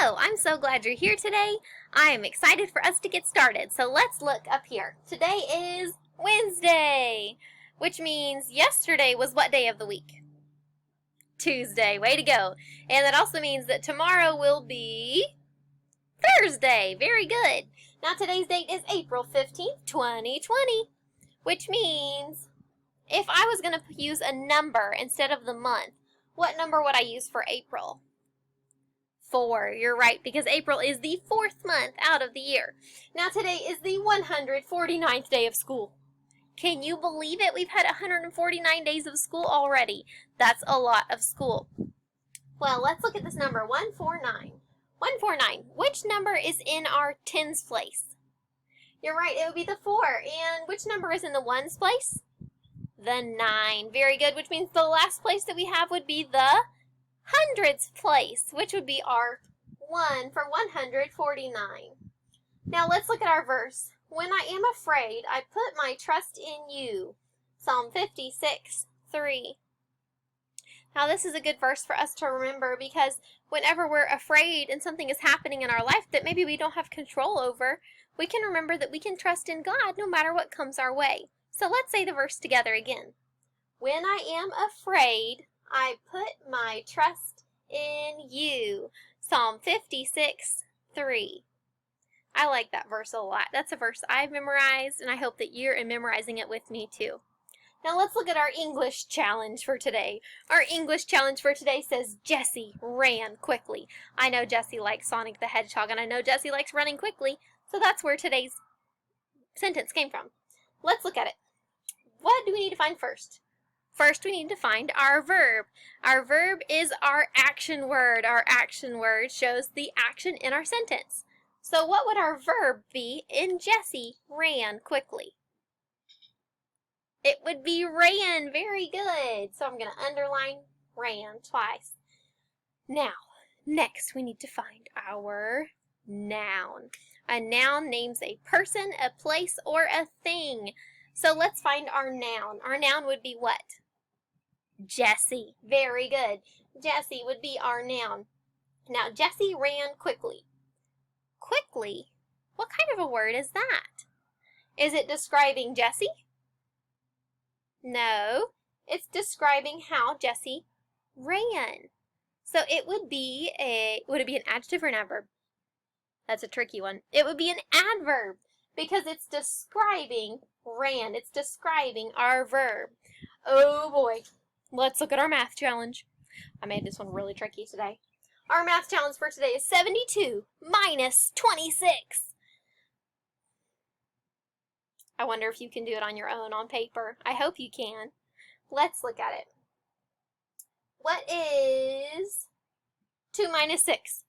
Hello, I'm so glad you're here today. I am excited for us to get started. So let's look up here. Today is Wednesday, which means yesterday was what day of the week? Tuesday. Way to go. And that also means that tomorrow will be Thursday. Very good. Now today's date is April 15th, 2020, which means if I was going to use a number instead of the month, what number would I use for April? 4. You're right, because April is the 4th month out of the year. Now today is the 149th day of school. Can you believe it? We've had 149 days of school already. That's a lot of school. Well, let's look at this number, 149. 149, which number is in our tens place? You're right, it would be the 4. And which number is in the ones place? The 9. Very good, which means the last place that we have would be the hundreds place, which would be our 1 for 149. Now let's look at our verse. When I am afraid, I put my trust in you. Psalm 56:3. Now this is a good verse for us to remember because whenever we're afraid and something is happening in our life that maybe we don't have control over, we can remember that we can trust in God no matter what comes our way. So let's say the verse together again. When I am afraid, I put my trust in you. Psalm 56:3. I like that verse a lot. That's a verse I've memorized, and I hope that you're memorizing it with me too. Now let's look at our English challenge for today. Our English challenge for today says Jessie ran quickly. I know Jessie likes Sonic the Hedgehog, and I know Jessie likes running quickly, so that's where today's sentence came from. Let's look at it. What do we need to find first? First, we need to find our verb. Our verb is our action word. Our action word shows the action in our sentence. So what would our verb be in Jessie ran quickly? It would be ran. Very good. So I'm going to underline ran twice. Now, next we need to find our noun. A noun names a person, a place, or a thing. So let's find our noun. Our noun would be what? Jessie. Very good. Jessie would be our noun. Now, Jessie ran quickly. Quickly? What kind of a word is that? Is it describing Jessie? No. It's describing how Jessie ran. So it would be would it be an adjective or an adverb? That's a tricky one. It would be an adverb because it's describing ran. It's describing our verb. Oh boy. Let's look at our math challenge. I made this one really tricky today. Our math challenge for today is 72 minus 26. I wonder if you can do it on your own on paper. I hope you can. Let's look at it. What is 2 minus 6?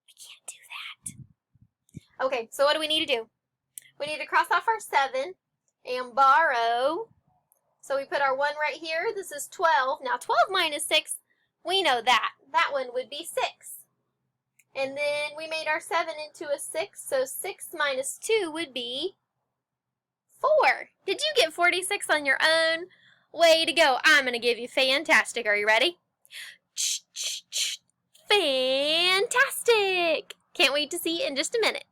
I can't do that. Okay, so what do we need to do? We need to cross off our 7 and borrow. So we put our 1 right here. This is 12. Now 12 minus 6, we know that. That one would be 6. And then we made our 7 into a 6. So 6 minus 2 would be 4. Did you get 46 on your own? Way to go. I'm going to give you fantastic. Are you ready? Fantastic. Can't wait to see you in just a minute.